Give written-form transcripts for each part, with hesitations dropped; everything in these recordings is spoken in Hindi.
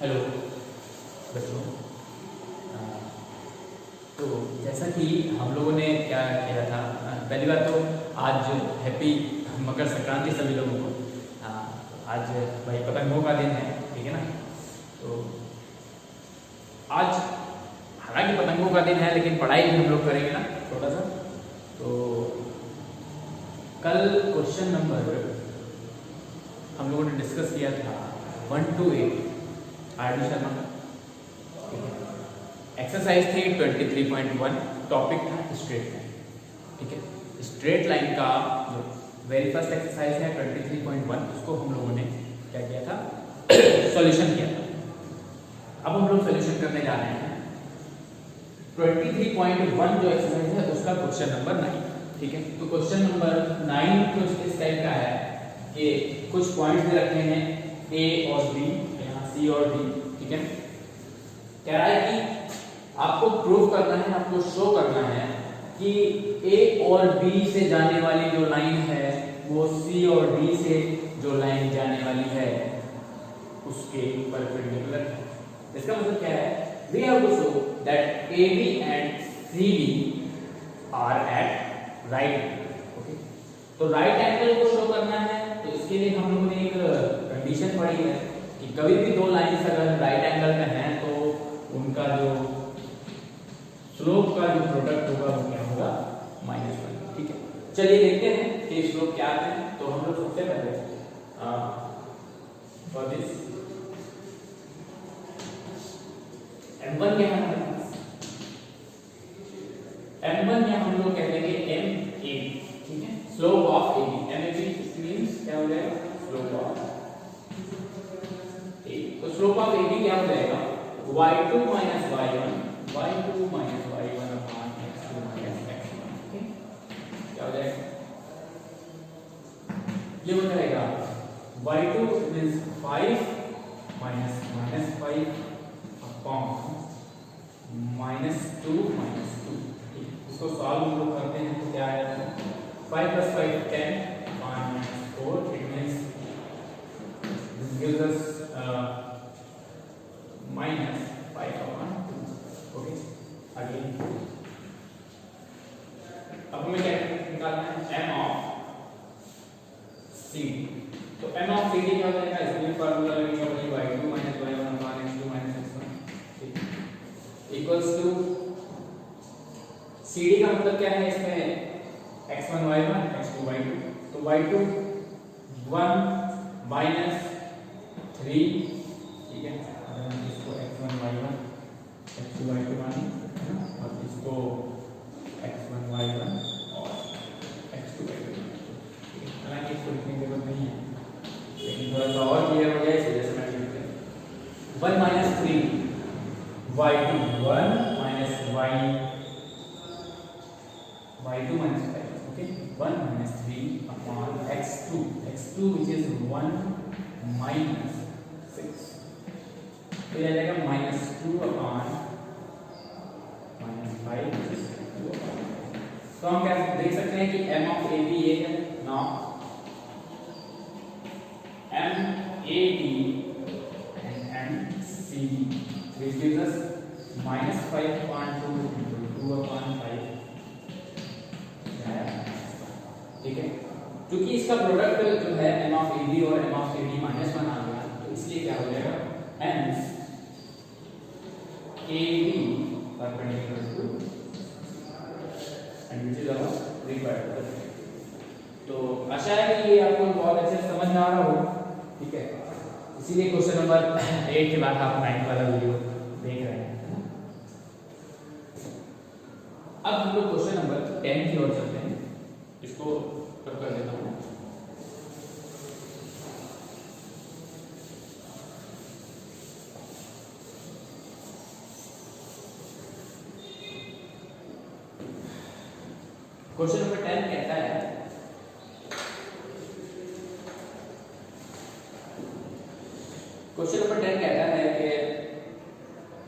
हेलो बच्चों। तो जैसा कि हम लोगों ने क्या किया था, पहली बात तो आज हैप्पी मकर संक्रांति सभी लोगों को। आज भाई पतंगों का दिन है, ठीक है ना। तो आज हालांकि पतंगों का दिन है, लेकिन पढ़ाई भी हम लोग करेंगे ना थोड़ा सा। तो कल क्वेश्चन नंबर हम लोगों ने डिस्कस किया था 1 to 8 आर.डी. शर्मा, एक्सरसाइज थी 23.1, टॉपिक था स्ट्रेट लाइन, ठीक है। स्ट्रेट लाइन का जो वेरी फर्स्ट एक्सरसाइज है 23.1, उसको हम लोगों ने क्या किया था, सॉल्यूशन किया था। अब हम लोग सॉल्यूशन करने जा रहे हैं 23.1 जो एक्सरसाइज है उसका क्वेश्चन नंबर 9, ठीक है। तो क्वेश्चन नंबर 9 कुछ इस टाइप का है कि कुछ पॉइंट्स दे रखे हैं ए और बी, सी और डी, ठीक है। कह रहा है कि आपको प्रूव करना है, आपको शो करना है कि ए और बी से जाने वाली जो लाइन है वो सी और डी से जो लाइन जाने वाली है उसके परपेंडिकुलर है। इसका मतलब क्या है, we have to show that A B and C D are at right angle, okay. तो राइट एंगल को शो करना है, तो इसके लिए हम लोगों ने एक कंडीशन पढ़ी है कि कभी भी दो लाइंस अगर राइट एंगल में हैं तो उनका जो स्लोप का जो प्रोडक्ट होगा वो क्या होगा, -1, ठीक है। चलिए देखते हैं कि स्लोप क्या है। तो हम लोग सबसे पहले फॉर दिस m1 क्या है हमारे पास, m1 या हम लोग कह देंगे ma, ठीक है। Slope of ab, ma means क्या हो जाएगा, स्लोप ऑफ a। तो स्लोप ऑफ ab क्या हो जाएगा, y2 minus y1, y2 minus y1 upon x2 minus x1, ठीक। क्या हो जाएगा, ये हो जाएगा y2 means 5 minus -5 upon -2 minus 2, ठीक। इसको सॉल्व हम लोग करते हैं तो क्या आएगा, 5 plus 5 10 -4, it means this gives us -5 upon 2, okay. Again अब हमें क्या निकालना है, m of cd। तो m of cd क्या हो जाएगा, इसमें फार्मूला लगेगा वही y2 minus y1 upon x2 minus x1, ठीक। इक्वल्स टू cd का मतलब क्या है, इसमें x1 y1 x2 y2, तो y2 1 minus 3, ठीक है। इसको x1 y1 x2 y2 माने और इसको x1 y1 और x2 y2, हालांकि इसको लिखने की जरूरत नहीं है, लेकिन थोड़ा सा और क्लियर हो जाए इस वजह से मैं लिख रहा हूं। 1 minus 3 y2, 1 minus y2 minus 5, okay। 1 minus 3 upon x2 which is 1 minus 6, तो यह जाएगा -2 upon -5 which is 2 upon 5। तो हम क्या देख सकते हैं कि m of ab ये है, now m ab and m cd which gives us -5 upon 2 into 2 upon 5, ठीक है। क्योंकि इसका प्रोडक्ट जो है m of ab और m of cd -1 आ गया, तो इसलिए क्या हो जाएगा, hence AB perpendicular to and which is our required result। तो आशा है कि ये आपको बहुत अच्छे से समझ में आ रहा हो, ठीक है। इसीलिए क्वेश्चन नंबर 8 के बाद आप 9 वाला वीडियो देख रहे हैं। अब हम लोग क्वेश्चन नंबर 10 की ओर चलते हैं, इसको कर देता हूँ। क्वेश्चन नंबर 10 कहता है, क्वेश्चन नंबर 10 कहता है कि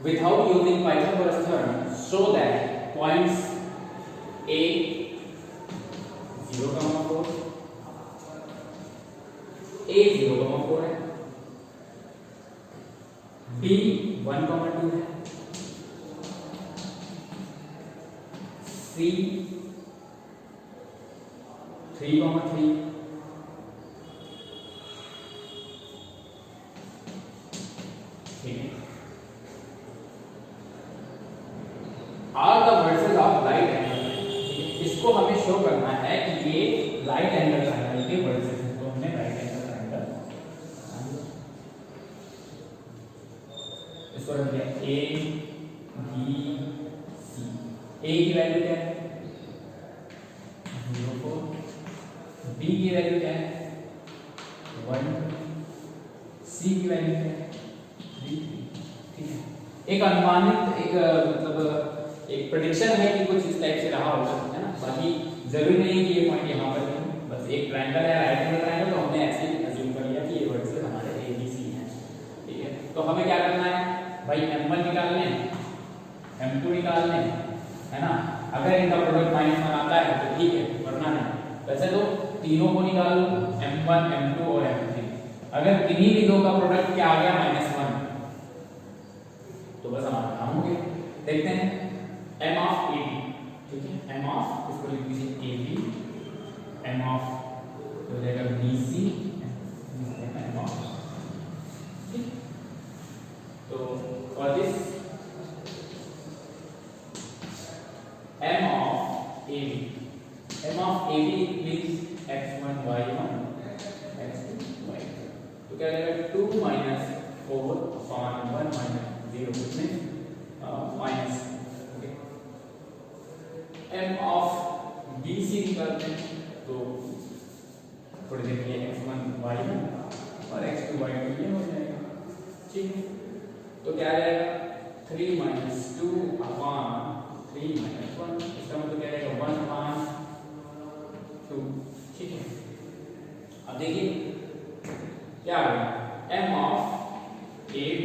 without using Pythagoras theorem show that points a 0,4 a 0,4 है, P 1,2 है, C 3,3, ठीक है। Are the vertices of right angle, इसको हमें शो करना है कि ये राइट एंगल ट्रायंगल के वर्सेस हैं, तो हमने राइट एंगल ट्रायंगल इसको रख दिया ए बी सी। ए की वैल्यू क्या है 0,4, बी की वैल्यू क्या है 1, सी की वैल्यू क्या है 3, ठीक है। एक अनुमानित एक मतलब एक प्रेडिक्शन है कि कुछ इस टाइप से रहा होगा, है ना। बाकी जरूरी नहीं है कि ये पॉइंट यहाँ पर हो, बस एक ट्रायंगल है राइट एंगल ट्रायंगल, तो हमने ऐसे ही अज्यूम कर लिया कि ये वर्सेस हमारे ए बी सी हैं, ठीक है। तो हमें क्या करना है भाई, m1 निकाल लें, m2 निकाल लें, है ना। अगर इनका प्रोडक्ट -1 आता है तो ठीक है, वरना नहीं। वैसे तो तीनों को निकाल लो, m1 m2 और m3। अगर किन्हीं भी दो का प्रोडक्ट क्या आ गया -1, तो बस हमारा काम हो गया। देखते हैं m ऑफ AB, ठीक है, m ऑफ इसको लिख दीजिए AB, m ऑफ तो हो जाएगा BC, m ऑफ, ठीक। तो और this m of AB, m of AB means x1 y1 x2 y2, तो क्या रहेगा 2 - 4/1 - 0 कितने माइनस, m ऑफ BC निकालते हैं, तो थोड़ी देर के लिए x1 y1 और x2 y2 ये हो जाएगा, ठीक है। तो क्या रहेगा 3 - 2/3 - 1, इसका मतलब क्या रहेगा 1/2, ठीक है। अब देखिए क्या आ गया m of AB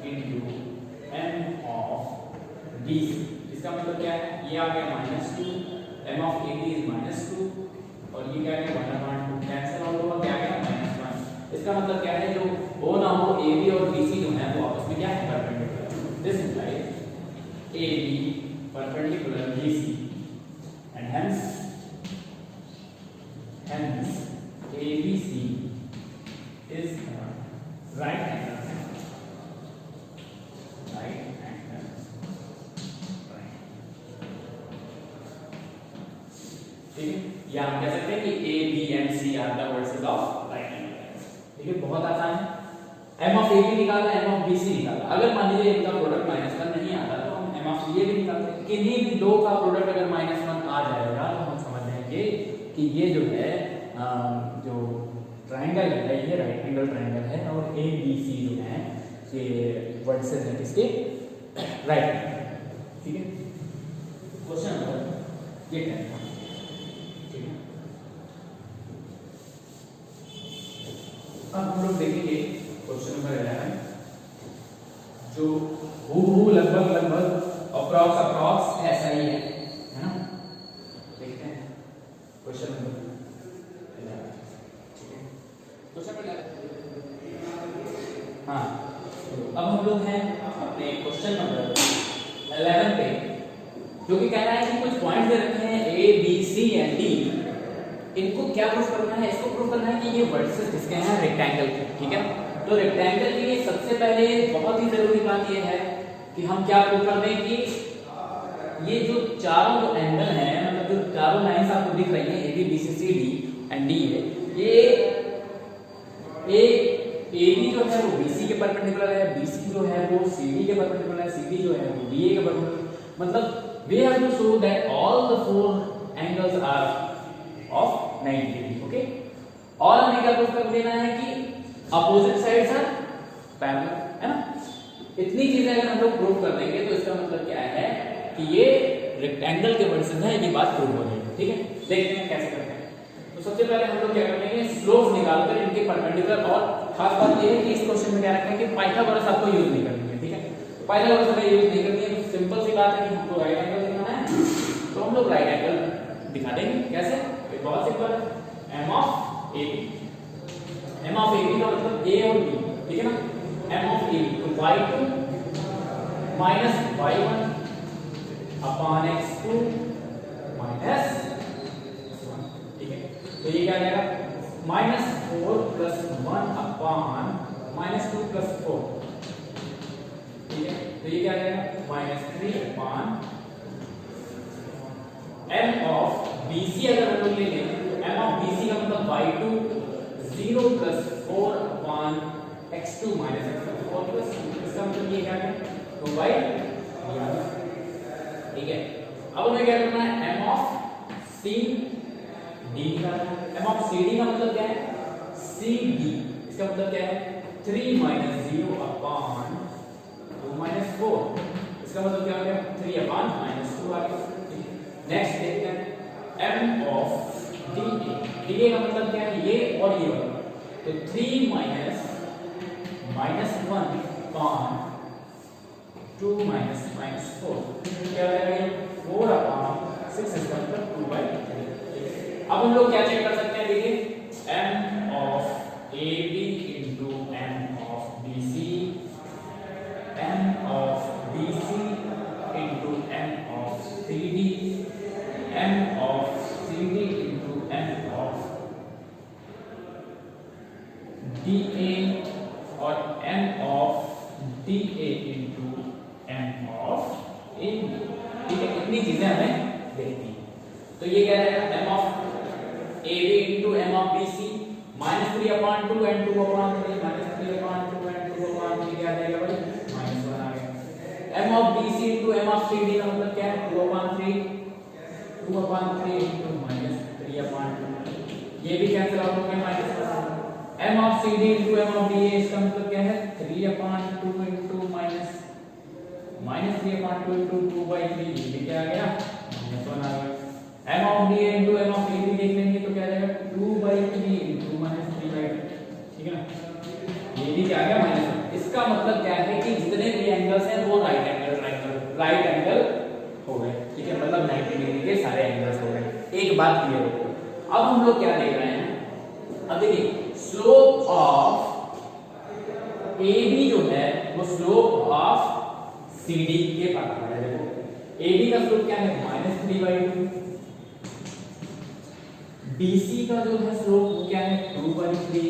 into m of BC, इसका मतलब क्या है, ये आ गया -2, m ऑफ AB इज -2 और ये क्या है 1/2, कैंसिल आउट होगा, क्या गया -1। इसका मतलब क्या है, जो हो ना हो AB और BC जो है वो आपस में क्या है perpendicular, this implies AB perpendicular BC and hence ABC is right angle, ठीक है। या हम कह सकते हैं कि A, B and C are the vertices of right angle, ठीक है। बहुत आसान है। m ऑफ AB निकालना, m ऑफ BC निकालना। अगर मान लीजिए इनका प्रोडक्ट -1 नहीं आता तो हम m ऑफ CA भी निकालते हैं। किन्हीं भी दो का प्रोडक्ट अगर -1 आ जाएगा तो हम समझ जाएंगे कि ये जो है जो ट्रायंगल है ये राइट एंगल ट्रायंगल है और ABC जो है ये वर्सेस है किसके, राइट एंगल, ठीक है। क्वेश्चन नंबर ये है, अब हम लोग देखेंगे क्वेश्चन नंबर 11, जो हूबहू लगभग अप्रॉक्स ऐसा ही है ना। देखते हैं क्वेश्चन नंबर 11, ठीक है। क्वेश्चन नंबर 11, हाँ, अब हम लोग हैं अपने क्वेश्चन नंबर 11 पे, जो कि कह रहा है कि कुछ पॉइंट दे रखे हैं A, B, C and D, इनको क्या प्रूफ करना है, इसको प्रूफ करना है कि ये वर्सेस किसके हैं, रेक्टेंगल के, ठीक है। तो रेक्टेंगल के लिए सबसे पहले बहुत ही जरूरी बात ये है कि हम क्या प्रूफ कर दें कि ये जो चारों जो एंगल हैं, मतलब जो चारों लाइंस आपको दिख रही हैं AB, BC, CD and D है, ये AB जो है वो BC के परपेंडिकुलर है, BC जो है वो CD के परपेंडिकुलर है, CD जो है वो DA के परपेंडिकुलर, मतलब we have to show that all the four angles are of 90 degree, okay। और हमें क्या प्रूफ कर देना है कि अपोजिट साइड्स आर पैरेलल, है ना। इतनी चीजें अगर हम लोग प्रूफ कर देंगे तो इसका मतलब क्या है कि ये रेक्टेंगल के वर्सेस है, ये बात प्रूफ हो जाएगी, ठीक है। देखते हैं कैसे करते हैं। तो सबसे पहले हम लोग क्या करेंगे, स्लोप निकालकर इनके परपेंडिकुलर, और खास बात ये है कि इस क्वेश्चन में क्या रखना है कि पाइथागोरस आपको यूज नहीं करनी है, ठीक है। पाइथागोरस अगर यूज नहीं करनी है तो सिंपल सी बात है कि हमको राइट एंगल दिखाना है, तो हम लोग राइट एंगल दिखा देंगे। कैसे, बहुत सिंपल है, m ऑफ AB का मतलब A और B, ठीक है ना। m of a b, तो y2 minus y1 upon x2 minus x1, ठीक है। तो ये क्या आ जाएगा -4 plus 1 upon -2 plus 4, ठीक है। तो ये क्या आ जाएगा -3 upon m of bc अगर हम लोग लेंगे तो m of bc का मतलब y2 0 plus 4 upon x2 minus x1, 4 plus इसका मतलब ये क्या है 2 by, ठीक है। अब हमें क्या करना है m of c d निकालना है। m of c d का मतलब क्या है c d, इसका मतलब क्या है 3 minus 0 upon 2 minus 4, इसका मतलब क्या हो गया 3 upon -2 आ गया। नेक्स्ट देखते हैं m of da, da का मतलब क्या है ये और ये वाला, तो 3 minus -1 upon 2 minus -4 क्या हो जाएगा 4 upon 6, इसका मतलब 2/3। अब हम लोग क्या चेक कर सकते हैं, देखिए m of ab into m of bc, m of bc into m of cd, m of cd into m of da और m of da into m of ab, ठीक है। इतनी चीजें हमें देखनी है। तो ये क्या रहेगा m of ab into m of bc -3 upon 2 and 2 upon 3, -3 upon 2 and 2 upon 3 क्या आ जाएगा भाई -1 आ गया। m of bc into m of cd का मतलब क्या है 2 upon 3 into -3 upon 2, ये भी कैंसिल आउट हो गया -1। m of cd into m of da इसका मतलब क्या है 3 upon 2 into -3 upon 2 into 2/3, ये भी क्या आ गया -1 आ गया। m of da into m of ab देख लेंगे तो क्या आ जाएगा 2/3 into -3/2, ठीक है ना, ये भी क्या आ गया -1। इसका मतलब क्या है कि जितने भी एंगल्स हैं वो राइट एंगल हो गए, ठीक है, मतलब 90 डिग्री के सारे एंगल्स हो गए। एक बात क्लियर हो गई। अब हम लोग क्या देख रहे हैं, अब देखिए स्लोप ऑफ AB जो है वो स्लोप ऑफ CD के बराबर है। देखो AB का स्लोप क्या है -3/2, BC का जो है स्लोप वो क्या है 2/3,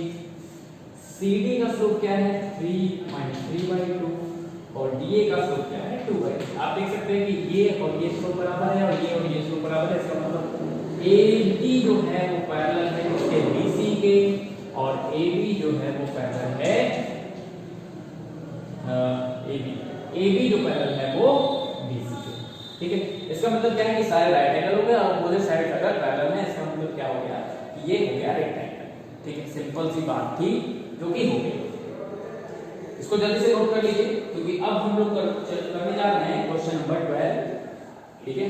CD का स्लोप क्या है 3/2 और DA का स्लोप क्या है 2/3। आप देख सकते हैं कि ये और ये स्लोप बराबर है और ये स्लोप बराबर है, इसका मतलब AB जो है वो पैरेलल है इसके BC के और AB जो है वो पैरेलल है AB जो पैरेलल है वो BC के, ठीक है। इसका मतलब क्या है कि सारे राइट एंगल हो गए और अपोजिट साइड अगर पैरेलल है, इसका मतलब क्या हो गया कि ये हो गया रेक्टेंगल, ठीक है। सिंपल सी बात थी जो कि हो गई। इसको जल्दी से नोट कर लीजिए क्योंकि अब हम लोग करने जा रहे हैं क्वेश्चन नंबर 12, ठीक है।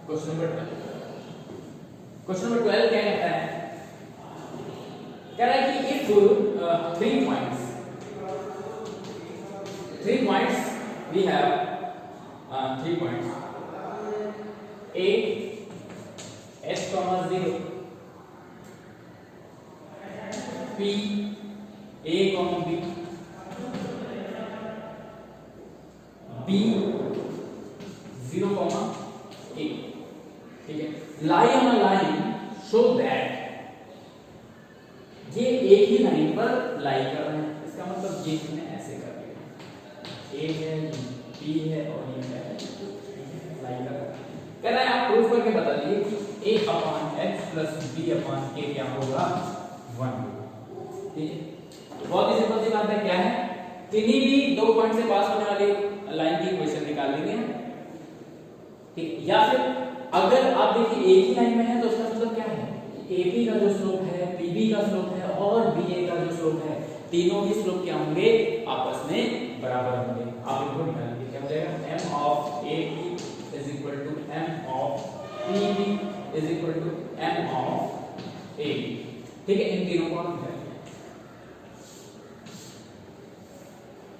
क्वेश्चन नंबर 12 क्या कहता है, कह रहा है कि if 3 points we have 3 points A S, 0 P A, B B 0, A, ठीक है। lie on a line so that ये एक ही लाइन पर लाई कर रहे हैं, इसका मतलब ये हमने ऐसे कर दिया, A है B है और ये है लाई कर रहा है। कह रहा है आप प्रूफ करके बता दीजिए कि A/X + B/K क्या होगा 1 होगा, ठीक है। बहुत ही सिंपल सी बात है, क्या है किन्हीं भी दो पॉइंट से पास होने वाली लाइन की इक्वेशन निकाल लेंगे, ठीक। या फिर अगर आप देखिए एक ही लाइन में है तो उसका मतलब क्या है AB का जो स्लोप है BB का स्लोप है और BA का जो स्लोप है, तीनों ही स्लोप क्या होंगे आपस में बराबर होंगे। आप इनको निकाल लीजिए, क्या हो जाएगा m of AB is equal to m of PB is equal to m of AB, ठीक है। इन तीनों को हम निकालेंगे,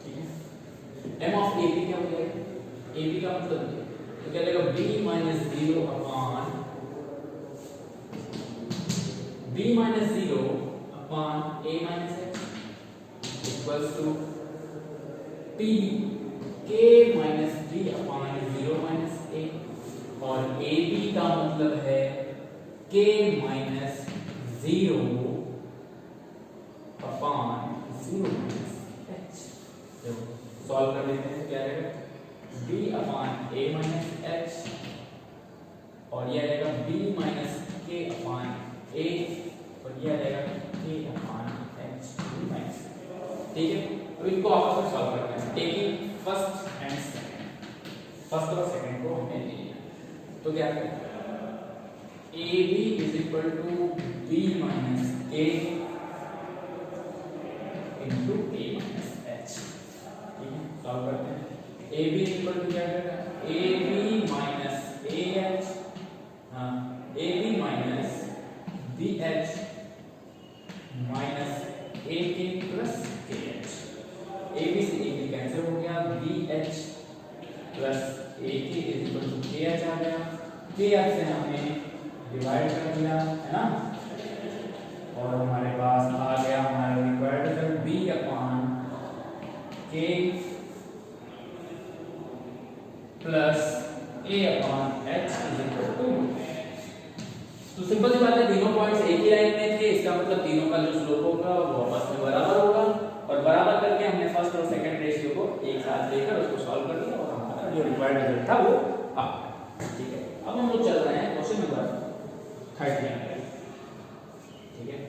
ठीक है। m of AB क्या हो जाएगा, AB का मतलब तो क्या लगेगा b minus 0 upon b minus 0 upon a minus x equals to p k minus b upon 0 minus a और ab का मतलब है k minus 0 upon 0 minus h। Solve कर लेते हैं, क्या आएगा b upon a minus h और ये आएगा b minus k upon a और ये आएगा k अपॉन h माइनस। ठीक है, तो इनको आपस में सॉल्व करना है, taking first and second, first और सेकंड को हमने ले लिया। तो क्या है ab is equal to b minus k into a minus h। ठीक है, सॉल्व करते हैं। ab इक्वल टू क्या आएगा ab माइनस ah, हाँ ab minus bh minus ak plus kh। ab से ab कैंसिल हो गया, bh plus ak is equal to kh आ गया, kh से हमने डिवाइड कर दिया है ना, और हमारे पास आ गया हमारा required result b upon k plus a upon h is equal to. तो सिंपल सी बात है, तीनों पॉइंट्स एक ही लाइन में थे, इसका मतलब तीनों का जो स्लोप होगा वो आपस में बराबर होगा, और बराबर करके हमने फर्स्ट और सेकंड रेशियो को एक साथ लेकर उसको सॉल्व कर दिया और हमारा जो रिक्वायर्ड रिजल्ट था वो आ गया। ठीक है, अब हम लोग चल रहे हैं क्वेश्चन नंबर 13। ठीक है,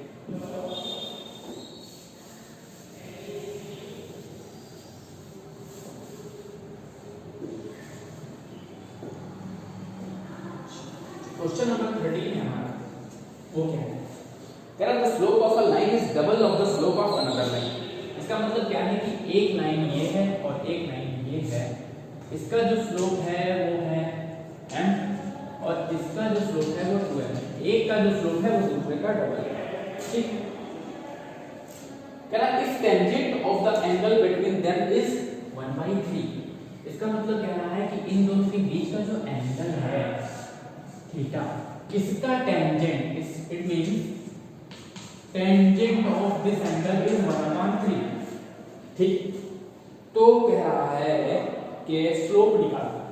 क्वेश्चन नंबर 13 है हमारा, वो क्या है, कह रहा the slope of a line is double of the slope of another line. इसका मतलब क्या है कि एक लाइन ये है और एक लाइन ये है, इसका जो स्लोप है वो है m और इसका जो स्लोप है वो 2m, एक का जो स्लोप है वो दूसरे का डबल है। ठीक, कह रहा if tangent of the angle between them is 1/3। इसका मतलब कह रहा है कि इन दोनों के बीच का जो एंगल है थीटा, इसका tangent it means tangent of this angle is 1/3। ठीक, तो कह रहा है कि स्लोप निकालना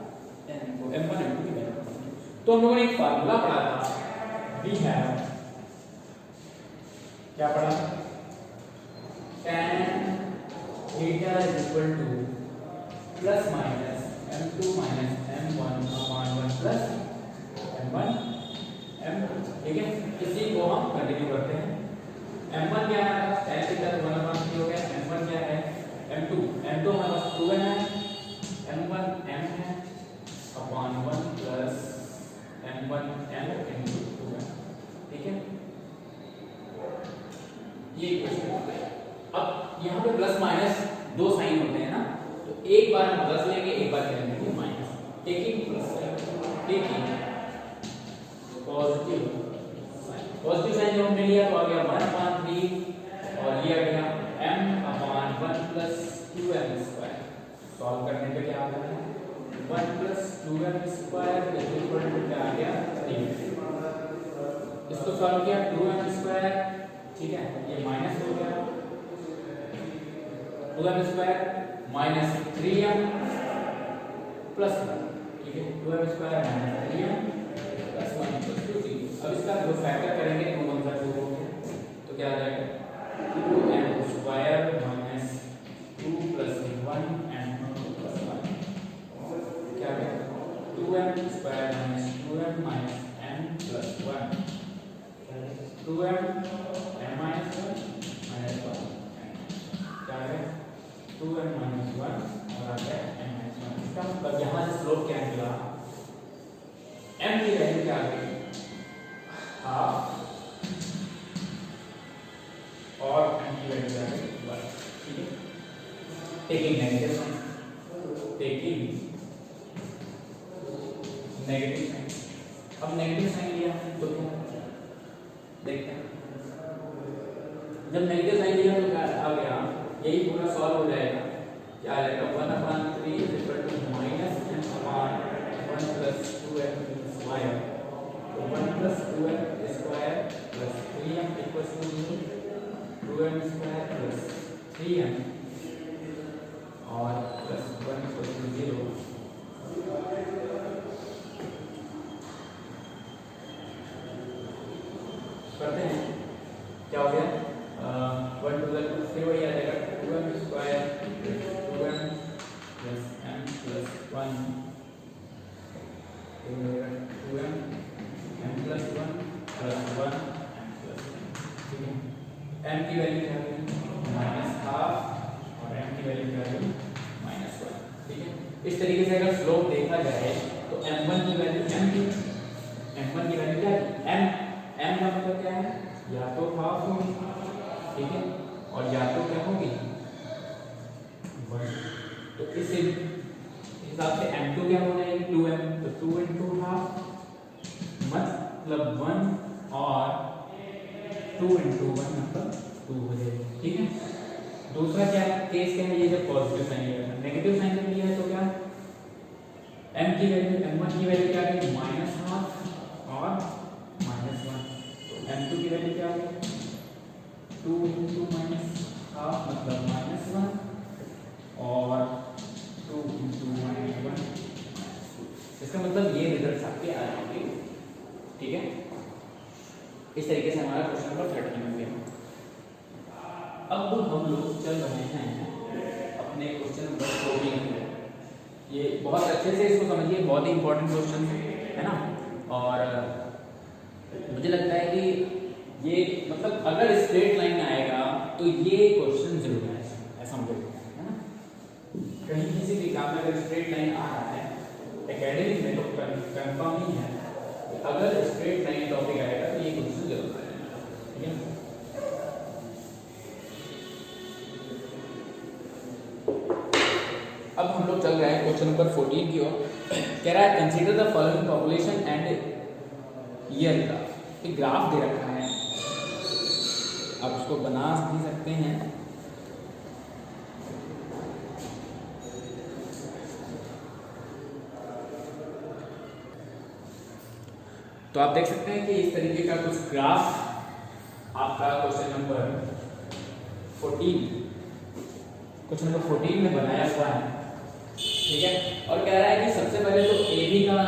m1 m2 की वैल्यू। तो हम लोगों ने एक फार्मूला पढ़ा था, वी हैव क्या पढ़ा, tan theta is equal two plus minus m2 minus m1 upon 1 plus m1 m2। ठीक है, इसी को हम कंटिन्यू करते हैं। m1 क्या है, tan थीटा 1/3 हो गया, m1 क्या है m2 हमारे पास 2m है, m1 m है upon 1 plus m1 m into 2m। ठीक है, ये क्वेश्चन हो गया। अब यहाँ पे प्लस माइनस दो साइन होते हैं ना, तो एक बार हम प्लस लेंगे, एक बार लेंगे minus, taking plus taking positive sign जो हमने लिया तो आ गया 1/3 और ये आ गया m upon 1 plus 2m square. Solve करने पे क्या आ गया 1 plus 2m square is equal to क्या आ गया 3। इसको सॉल्व किया 2m स्क्वायर, ठीक है, ये माइनस हो गया 2m square minus 3m plus 1। ठीक है, 2m square minus 3m plus 1 plus 2 3। अब इसका जो फैक्टर करेंगे 2 1 2 हो गया, तो क्या आ जाएगा 2m square minus 2 plus 1 m plus 1। क्या आ गया 2m square minus 2m minus m plus 1, 2m m minus 1 minus 1 क्या आ गया 2m माइनस 1 और आ गया m माइनस 1। इसका मतलब यहाँ से स्लोप क्या निकला, m की वैल्यू क्या आ गई हाफ और m की वैल्यू क्या आ गई 1। ठीक है, टेकिंग नेगेटिव साइन, अब नेगेटिव साइन लिया तो क्या देखते हैं, जब नेगेटिव साइन लिया तो क्या आ गया, यही पूरा सॉल्व हो जाएगा, क्या आ जाएगा 1/3 is equal to minus m upon 1 और +1 = 0 करते हैं। क्या हो गया 1 2 फिर वही आ जाएगा 2m² + 2m + m + 1 2m m + 1 + 1 ठीक है। m की वैल्यू क्या है -12 और m की वैल्यू क्या है -1 ठीक है। इस तरीके से अगर स्लोप देखा जाए तो m1 की वैल्यू m1 की वैल्यू क्या है m का मतलब क्या है या तो हाफ होगी ठीक है और या तो क्या होगी 1। तो इस हिसाब से m2 क्या हो जाएगी 2m तो 2 × हाफ मतलब 1 और 2 × 1 मतलब 2 हो जाएगी ठीक है। दूसरा क्या केस क्या है ये जब पॉजिटिव साइन है, नेगेटिव साइन में लिया है तो क्या m की वैल्यू m1 की वैल्यू क्या है -12 और -1 तो m2 की वैल्यू क्या है 2 × -12 मतलब -1 और 2 × -1 इसका मतलब ये रिजल्ट आपके आ जाएंगे ठीक है। इस तरीके से हमारा क्वेश्चन नंबर 13 हो गया। अब हम लोग चल रहे हैं अपने क्वेश्चन नंबर 14 में। ये बहुत अच्छे से इसको समझिए, बहुत ही इंपॉर्टेंट क्वेश्चन है ना। और मुझे लगता है कि ये मतलब अगर स्ट्रेट लाइन आएगा तो ये क्वेश्चन जरूर आएगा, ऐसा मुझे लगता है ना। कहीं किसी भी काम में अगर स्ट्रेट लाइन आ रहा है एकेडमिक में तो कंफर्म नहीं है, अगर स्ट्रेट लाइन टॉपिक आएगा तो ये क्वेश्चन जरूर आएगा ठीक है। अब हम लोग चल रहे हैं क्वेश्चन नंबर 14 की ओर। कह रहा है consider the following population and year graph. एक ग्राफ दे रखा है, आप उसको बना भी सकते हैं। तो आप देख सकते हैं कि इस तरीके का कुछ ग्राफ आपका क्वेश्चन नंबर 14 में बनाया हुआ है ठीक है। और कह रहा है कि सबसे पहले तो AB का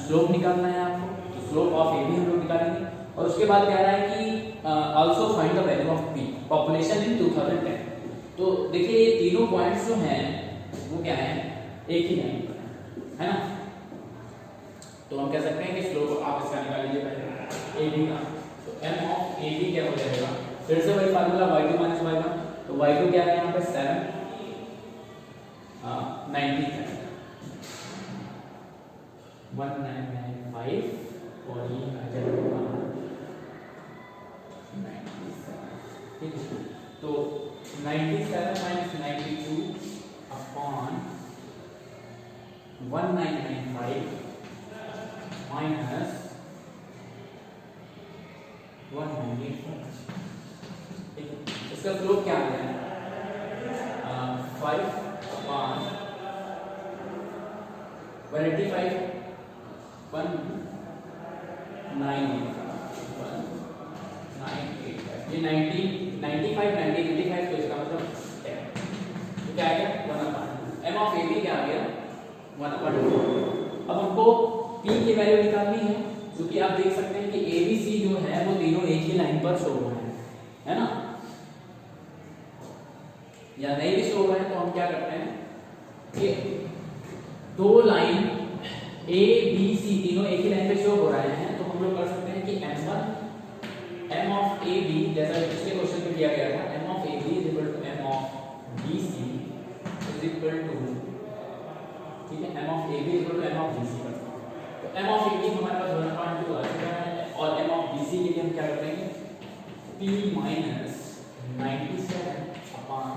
स्लोप निकालना है आपको, तो स्लोप ऑफ AB हम लोग निकालेंगे। और उसके बाद कह रहा है कि also find the value of P population in 2010। तो देखिए ये तीनों पॉइंट्स जो हैं वो क्या है एक ही लाइन पर है ना। तो हम कह सकते हैं कि स्लोप आप इसका निकाल लीजिए पहले AB का। तो m ऑफ AB क्या हो जाएगा, फिर से वही फार्मूला y2 - y1। तो y2 क्या है यहाँ पे 7 90 1995 और ये आ जाएगा 97 ठीक है। तो 97 - 92 अपॉन 1995 माइनस 194 ठीक है। इसका स्लोप क्या आ गया 5 अपॉन 185 ये 95 तो इसका मतलब 10 तो क्या आ गया 1/2। m ऑफ AB क्या आ गया 1/2। अब हमको P की वैल्यू निकालनी है, क्योंकि आप देख सकते हैं कि ABC जो है वो तीनों एक ही लाइन पर शो हो रहे हैं है ना। या नहीं भी शो हो रहे हैं तो हम क्या करते हैं कि दो लाइन A B C तीनों एक ही लाइन पे शो हो रहे हैं, तो हम लोग कर सकते हैं कि m ऑफ AB जैसा पिछले क्वेश्चन में किया गया था m of AB is equal to m of BC is equal to ठीक है m of AB is equal to m of BC कर सकते हैं। तो m ऑफ AB हमारे पास 1/2 आ चुका है और m ऑफ BC के लिए हम क्या करेंगे P माइनस 97 अपॉन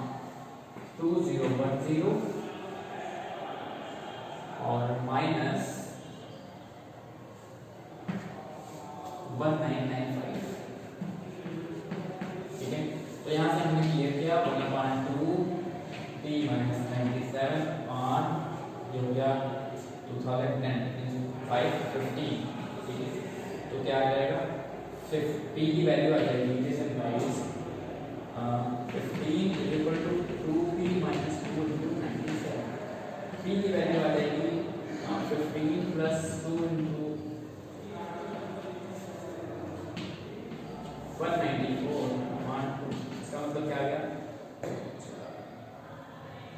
2010 और माइनस 1995 ठीक है। तो यहाँ से हमने क्लियर किया 1/2 P माइनस 97 ऑन ये हो गया 2010 550 ठीक है। तो क्या आ जाएगा P की वैल्यू आ जाएगी जैसे 15 is equal to 2P minus 2 × 97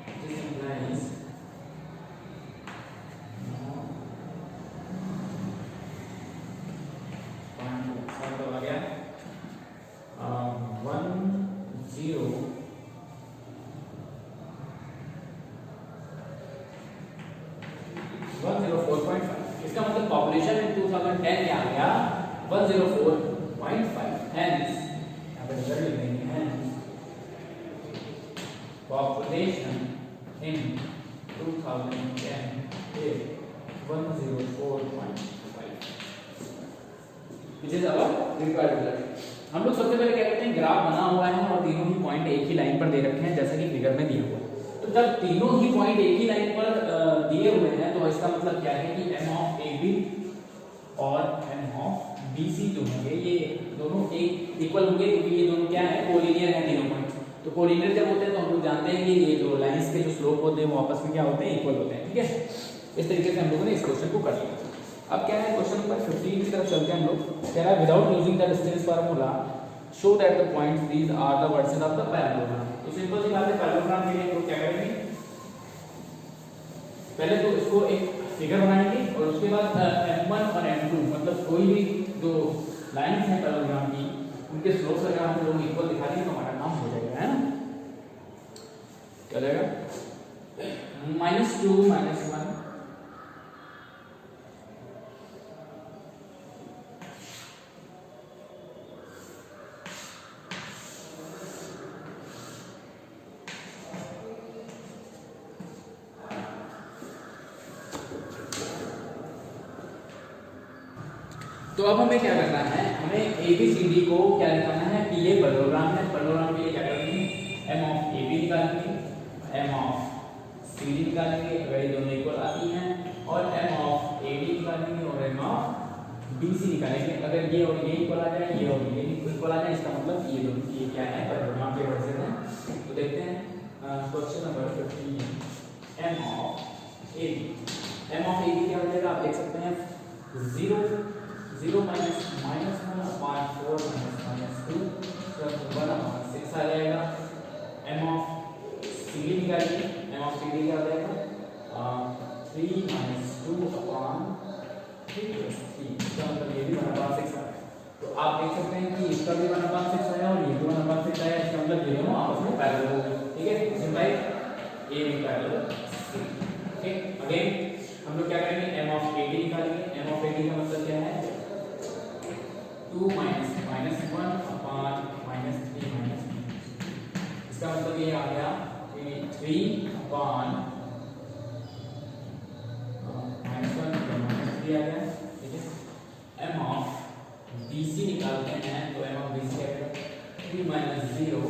this implies आ गया 104.5। इसका मतलब पॉपुलेशन इन 2010 क्या आ गया 104.5। हेंस यहाँ पे रिजल्ट लिख देंगे, hence population in 2010 is 104.5 which is our required result। हम लोग सबसे पहले क्या करते हैं, ग्राफ बना हुआ है और तीनों ही पॉइंट एक ही लाइन पर दे रखे हैं जैसा कि फिगर में दिया हुआ है। तो जब तीनों ही पॉइंट एक ही लाइन पर दिए हुए हैं तो इसका मतलब क्या है कि m ऑफ AB और m ऑफ BC जो होंगे ये दोनों एक इक्वल होंगे, क्योंकि ये दोनों क्या है, कोलिनियर हैं तीनों पॉइंट। तो कोलिनियर जब होते हैं तो हम लोग जानते हैं कि ये जो लाइंस के जो स्लोप होते हैं वो आपस में क्या होते हैं, इक्वल होते हैं। ठीक है, इस तरीके से हम लोगों ने इस क्वेश्चन को कर लिया। अब क्या है, क्वेश्चन नंबर 15 की तरफ चलते हैं हम लोग। कह रहा है without using the distance formula show that the points these are the vertices of the parallelogram. तो सिंपल सी बात है, पैरेललोग्राम के लिए हम लोग क्या करेंगे, पहले तो इसको एक फिगर बनाएंगे और उसके बाद m1 और m2 मतलब कोई भी जो लाइंस हैं पैरेललोग्राम की उनके स्लोप्स अगर हम लोग इक्वल दिखा देंगे तो हमारा काम हो जाएगा, है ना। क्या जाएगा, -2 -1 तो अब हमें क्या करना है, हमें ABCD को क्या निकालना है कि ये पैरेललोग्राम है। पैरेललोग्राम के लिए क्या करेंगे, m ऑफ AB निकालेंगे, m ऑफ CD निकालेंगे अगर ये दोनों इक्वल आती हैं, और m ऑफ AD निकालेंगे और m ऑफ BC निकालेंगे अगर ये और ये इक्वल आ जाए, ये और ये इक्वल आ जाए, इसका मतलब ये दोनों ये क्या है, पैरेललोग्राम के वर्सेस हैं। तो देखते हैं question number 15 m of AB। m of AB क्या हो जाएगा, आप देख सकते हैं 0 minus -1 upon 4 minus 2 plus 1 upon 6 आ जाएगा। m ऑफ CD निकालिए, m ऑफ CD क्या हो जाएगा 3 minus 2 upon 3 plus 3, इसका मतलब ये भी 1 upon 6 आ गया। तो आप देख सकते हैं कि इसका भी 1 upon 6 आया और ये भी 1 upon 6 आया, इसका मतलब ये दोनों आपस में पैरेलल हो गए। ठीक है, सिंपल A भी पैरेलल C। ओके, अगेन हम लोग क्या करेंगे, m ऑफ AD निकालेंगे। m ऑफ AD का मतलब क्या है 2 minus -1 upon -3 minus 3, इसका मतलब ये आ गया कि 3 upon -1 -3 आ गया। ठीक है, m ऑफ BC निकालते हैं तो m ऑफ BC क्या है 3 minus 0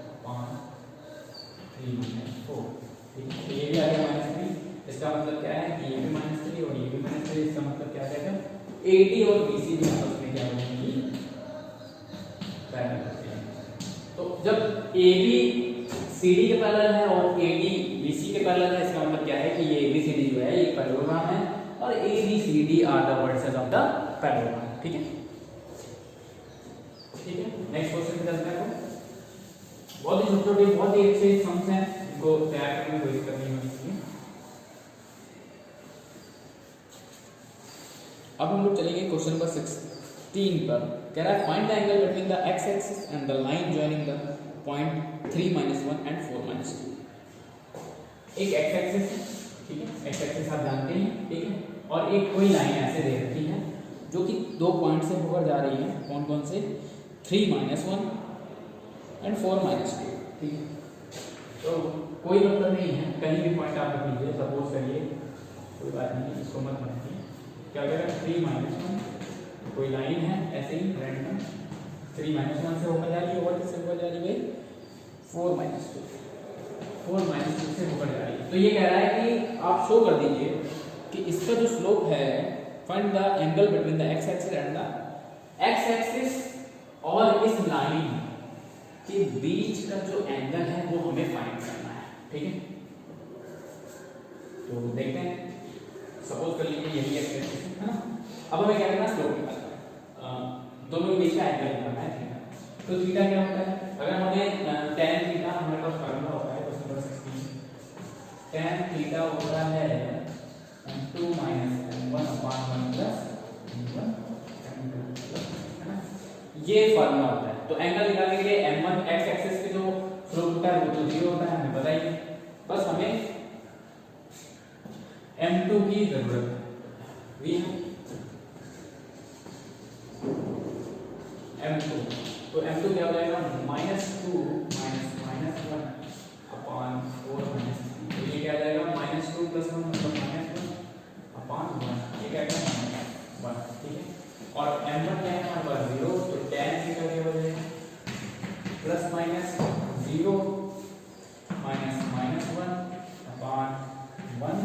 upon 3 minus 4। ठीक है, ये भी आ गया -3, इसका मतलब क्या है कि ये भी -3 और ये भी -3, इसका मतलब क्या आएगा AD और BC भी आपस में क्या होंगे, पैरेलल होते हैं। तो जब AB CD के पैरेलल है और AD BC के पैरेलल है, इसका मतलब क्या है कि ये ABCD जो है ये पैरेललोग्राम है और ABCD are the vertices of the parallelogram. ठीक है, ठीक है, नेक्स्ट क्वेश्चन पे चलते हैं। बहुत ही छोटे बहुत ही अच्छे सम्स हैं, इनको तैयार करने में कोई दिक्कत नहीं होनी चाहिए। अब हम लोग चलेंगे क्वेश्चन नंबर 16 पर। कह रहा है find the angle between the x axis and the line joining the point 3 - 1 and 4 - 2। एक x एक्सिस है, ठीक है, x एक्सिस आप जानते हैं, ठीक है, और एक कोई लाइन ऐसे दे रखी है जो कि दो पॉइंट से होकर जा रही है, कौन कौन से 3 - 1 एंड 4 - 2। ठीक है, तो कोई मतलब नहीं है, कहीं भी पॉइंट आप रख लीजिए, सपोज करिए, कोई बात नहीं, इसको मत बनाइए। क्या हो जाएगा 3 - 1, कोई लाइन है ऐसे ही रैंडम 3 - 1 से होकर जा रही है और किससे होकर जा रही है 4 - 2 से होकर जा रही है। तो ये कह रहा है कि आप शो कर दीजिए कि इसका जो स्लोप है, find the angle between the x axis and the x axis और इस लाइन के बीच का जो एंगल है वो हमें फाइंड करना है। ठीक है, तो देखते हैं, सपोज कर लीजिए यही x एक्सिस है ना। अब हमें क्या करना है, स्लोप निकालना है, दोनों के बीच का एंगल निकालना है थीटा। तो थीटा क्या होता है, अगर हमें tan थीटा हमारे पास फार्मूला होता है क्वेश्चन नंबर 16 tan थीटा होता है m2 माइनस m1 अपान 1 प्लस m1 m2, है ना। ये फॉर्मूला होता है। तो एंगल निकालने के लिए m1 x एक्सिस पे जो स्लोप होता है वो तो 0 होता है, हमें पता ही है। बस हमें m2 की जरूरत है। v m2, तो m2 क्या हो जाएगा -2 माइनस 1 अपान 4 माइनस 3, तो ये क्या आ जाएगा -2 + 1 मतलब -1 अपान 1, ये क्या आएगा -1, ठीक है। और m1 क्या है हमारे पास 0, तो tan थीटा क्या हो जाएगा प्लस माइनस 0 माइनस -1 अपान 1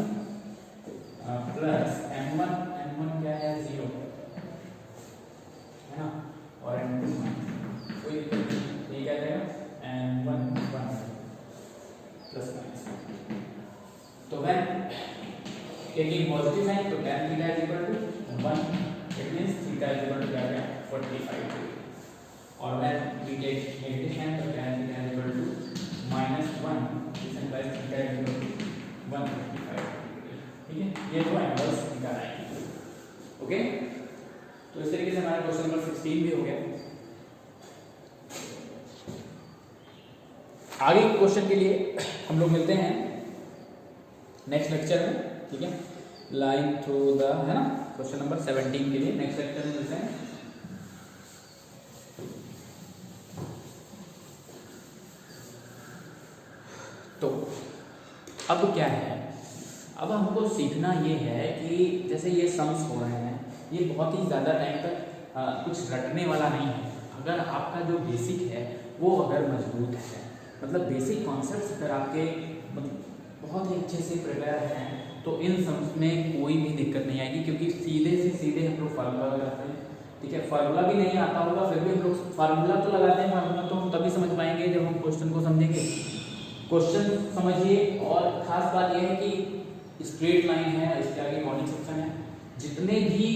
प्लस m1 क्या है 0, है ना, और m2 कोई ये क्या आ जाएगा m1 1 प्लस माइनस। तो when taking positive sign तो tan theta is equal to 1, it means theta is equal to क्या है 45 degree। और when we take negative sign तो tan theta is equal to -1, this implies theta is equal to 135 degree, ठीक है। ये दो एंगल्स निकाल आएंगे, ओके। तो इस तरीके से हमारा क्वेश्चन नंबर 16 भी हो गया। आगे के क्वेश्चन के लिए हम लोग मिलते हैं नेक्स्ट लेक्चर में, ठीक है। लाइन थ्रू द, है ना, क्वेश्चन नंबर 17 के लिए नेक्स्ट लेक्चर में मिलते हैं। तो अब क्या है, अब हमको सीखना ये है कि जैसे ये सम्स हो रहे हैं, ये बहुत ही ज़्यादा टाइम तक कुछ रटने वाला नहीं है। अगर आपका जो बेसिक है वो अगर मजबूत है, मतलब बेसिक कॉन्सेप्ट्स अगर आपके बहुत ही अच्छे से प्रिपेयर हैं, तो इन सम्स में कोई भी दिक्कत नहीं आएगी, क्योंकि सीधे से सीधे हम लोग फार्मूला लगाते हैं, ठीक है। फार्मूला भी नहीं आता होगा फिर भी हम लोग फार्मूला तो लगाते हैं। फार्मूला तो हम तभी समझ पाएंगे जब हम क्वेश्चन को समझेंगे। क्वेश्चन समझिए, और खास बात यह है कि स्ट्रेट लाइन है, इसके आगे कॉनिक सेक्शन है, जितने भी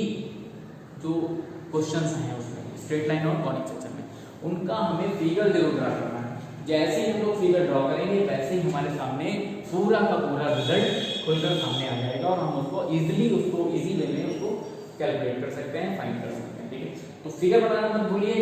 जो क्वेश्चंस हैं उसमें स्ट्रेट लाइन और कॉनिक सेक्शन में, उनका हमें फिगर जरूर ड्रा करना है। जैसे ही हम लोग फिगर ड्रॉ करेंगे वैसे ही हमारे सामने पूरा का पूरा रिजल्ट खुलकर सामने आ जाएगा, और हम उसको इजी वे में उसको कैलकुलेट कर सकते हैं, फाइंड कर सकते हैं, ठीक है। तो फिगर बनाना मत भूलिए,